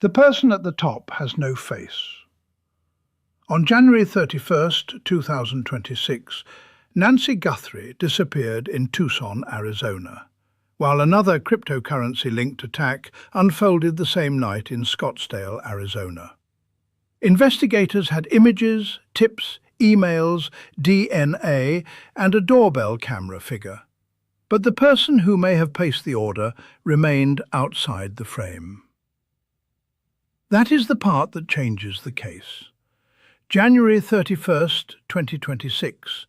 The person at the top has no face. On January 31st, 2026, Nancy Guthrie disappeared in Tucson, Arizona, while another cryptocurrency-linked attack unfolded the same night in Scottsdale, Arizona. Investigators had images, tips, emails, DNA, and a doorbell camera figure, but the person who may have placed the order remained outside the frame. That is the part that changes the case. January 31st, 2026,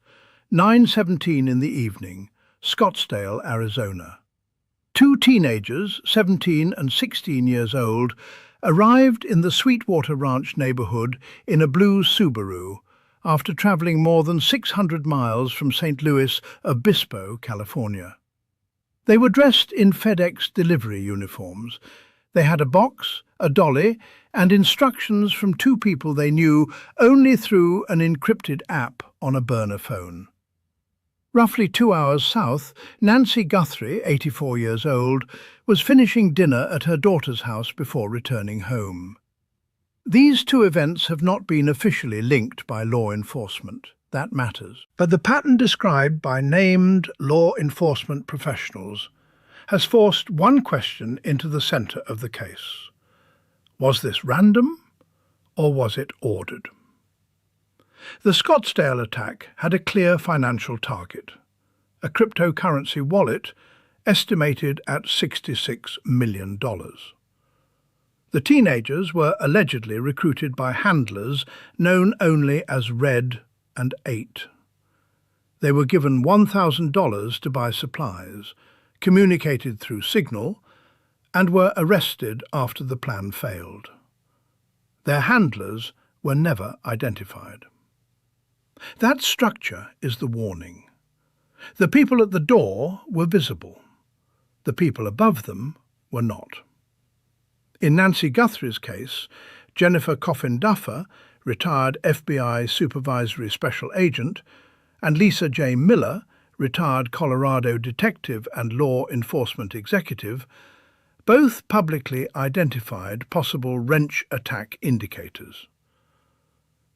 9:17 in the evening, Scottsdale, Arizona. Two teenagers, 17 and 16 years old, arrived in the Sweetwater Ranch neighborhood in a blue Subaru after traveling more than 600 miles from St. Louis Obispo, California. They were dressed in FedEx delivery uniforms. They had a box, a dolly, and instructions from two people they knew only through an encrypted app on a burner phone. Roughly 2 hours south, Nancy Guthrie, 84 years old, was finishing dinner at her daughter's house before returning home. These two events have not been officially linked by law enforcement. That matters. But the pattern described by named law enforcement professionals has forced one question into the center of the case. Was this random, or was it ordered? The Scottsdale attack had a clear financial target, a cryptocurrency wallet estimated at $66 million. The teenagers were allegedly recruited by handlers known only as Red and 8. They were given $1,000 to buy supplies, communicated through Signal, and were arrested after the plan failed. Their handlers were never identified. That structure is the warning. The people at the door were visible. The people above them were not. In Nancy Guthrie's case, Jennifer Coffindaffer, retired FBI supervisory special agent, and Lisa J. Miller, retired Colorado detective and law enforcement executive, both publicly identified possible wrench attack indicators.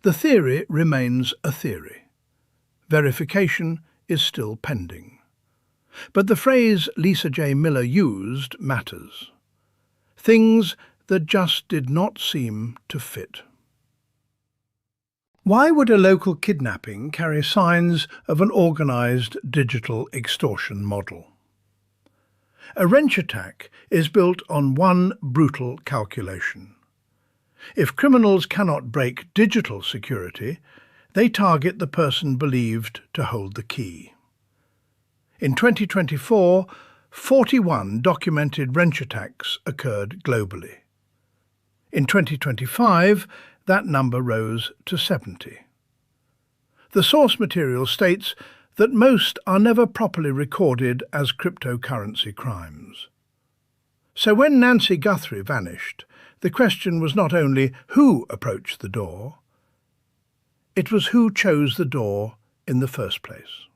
The theory remains a theory. Verification is still pending. But the phrase Lisa J. Miller used matters. Things that just did not seem to fit. Why would a local kidnapping carry signs of an organised digital extortion model? A wrench attack is built on one brutal calculation. If criminals cannot break digital security, they target the person believed to hold the key. In 2024, 41 documented wrench attacks occurred globally. In 2025, that number rose to 70. The source material states that most are never properly recorded as cryptocurrency crimes. So when Nancy Guthrie vanished, the question was not only who approached the door, it was who chose the door in the first place.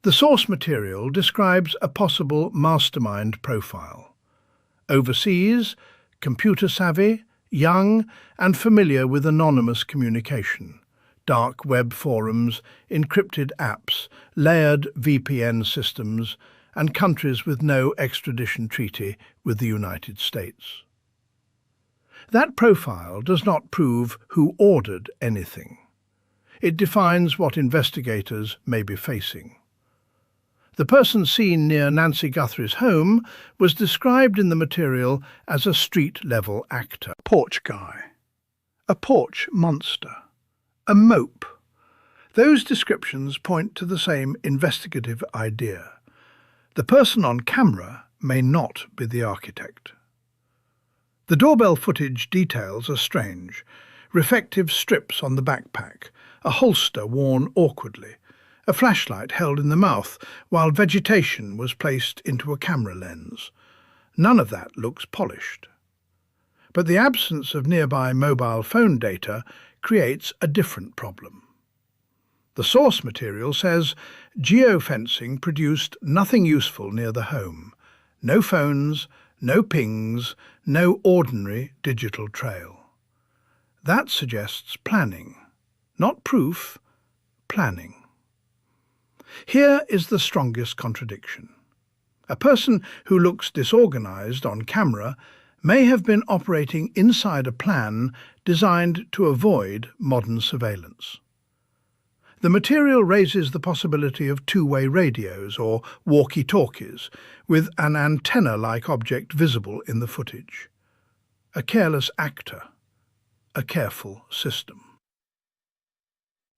The source material describes a possible mastermind profile. Overseas, computer-savvy, young and familiar with anonymous communication, dark web forums, encrypted apps, layered VPN systems, and countries with no extradition treaty with the United States. That profile does not prove who ordered anything. It defines what investigators may be facing. The person seen near Nancy Guthrie's home was described in the material as a street-level actor. Porch Guy, a porch monster, a mope. Those descriptions point to the same investigative idea. The person on camera may not be the architect. The doorbell footage details are strange. Reflective strips on the backpack, a holster worn awkwardly, a flashlight held in the mouth while vegetation was placed into a camera lens. None of that looks polished. But the absence of nearby mobile phone data creates a different problem. The source material says geofencing produced nothing useful near the home. No phones, no pings, no ordinary digital trail. That suggests planning, not proof, planning. Here is the strongest contradiction. A person who looks disorganized on camera may have been operating inside a plan designed to avoid modern surveillance. The material raises the possibility of two-way radios or walkie-talkies with an antenna-like object visible in the footage. A careless actor, a careful system.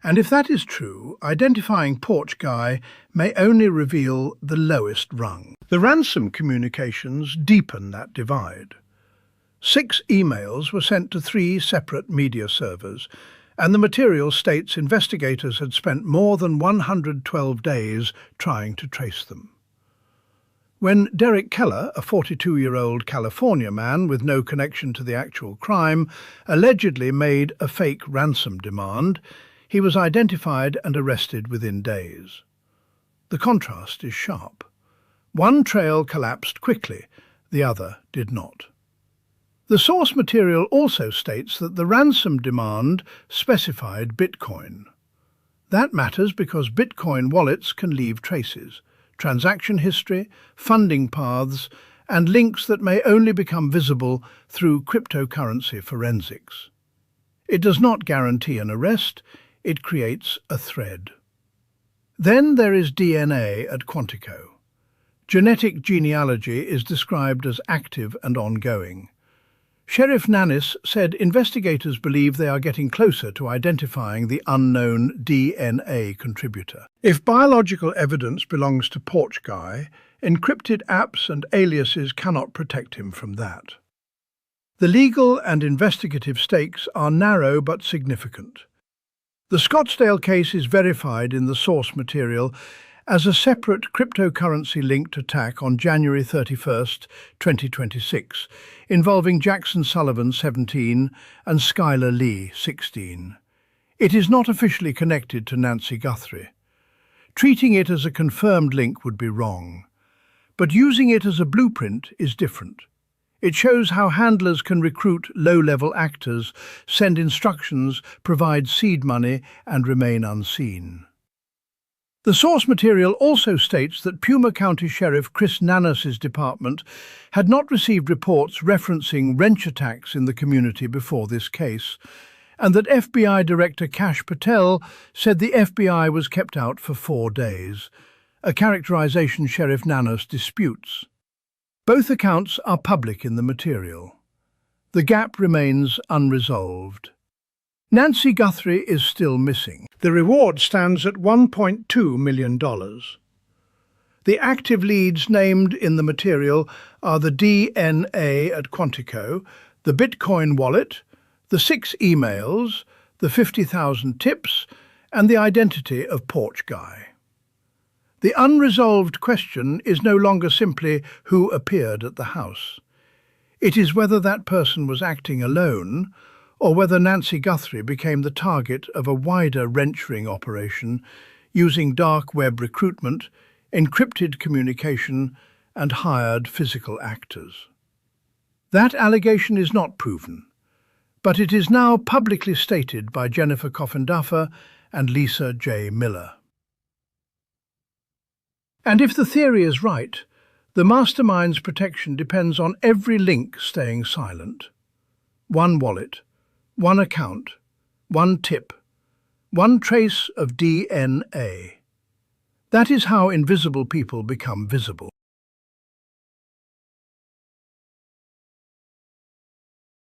And if that is true, identifying Porch Guy may only reveal the lowest rung. The ransom communications deepen that divide. 6 emails were sent to 3 separate media servers, and the material states investigators had spent more than 112 days trying to trace them. When Derek Keller, a 42-year-old California man with no connection to the actual crime, allegedly made a fake ransom demand, he was identified and arrested within days. The contrast is sharp. One trail collapsed quickly, the other did not. The source material also states that the ransom demand specified Bitcoin. That matters because Bitcoin wallets can leave traces, transaction history, funding paths, and links that may only become visible through cryptocurrency forensics. It does not guarantee an arrest, it creates a thread. Then there is DNA at Quantico. Genetic genealogy is described as active and ongoing. Sheriff Nannis said investigators believe they are getting closer to identifying the unknown DNA contributor. If biological evidence belongs to Porch Guy, encrypted apps and aliases cannot protect him from that. The legal and investigative stakes are narrow but significant. The Scottsdale case is verified in the source material as a separate cryptocurrency-linked attack on January 31, 2026, involving Jackson Sullivan, 17, and Skylar Lee, 16. It is not officially connected to Nancy Guthrie. Treating it as a confirmed link would be wrong. But using it as a blueprint is different. It shows how handlers can recruit low-level actors, send instructions, provide seed money, and remain unseen. The source material also states that Puma County Sheriff Chris Nannis's department had not received reports referencing wrench attacks in the community before this case, and that FBI Director Kash Patel said the FBI was kept out for 4 days, a characterization Sheriff Nannis disputes. Both accounts are public in the material. The gap remains unresolved. Nancy Guthrie is still missing. The reward stands at $1.2 million. The active leads named in the material are the DNA at Quantico, the Bitcoin wallet, the 6 emails, the 50,000 tips, and the identity of Porch Guy. The unresolved question is no longer simply who appeared at the house. It is whether that person was acting alone, or whether Nancy Guthrie became the target of a wider wrench ring operation using dark web recruitment, encrypted communication, and hired physical actors. That allegation is not proven, but it is now publicly stated by Jennifer Coffindaffer and Lisa J. Miller. And if the theory is right, the mastermind's protection depends on every link staying silent. One wallet, one account, one tip, one trace of DNA. That is how invisible people become visible.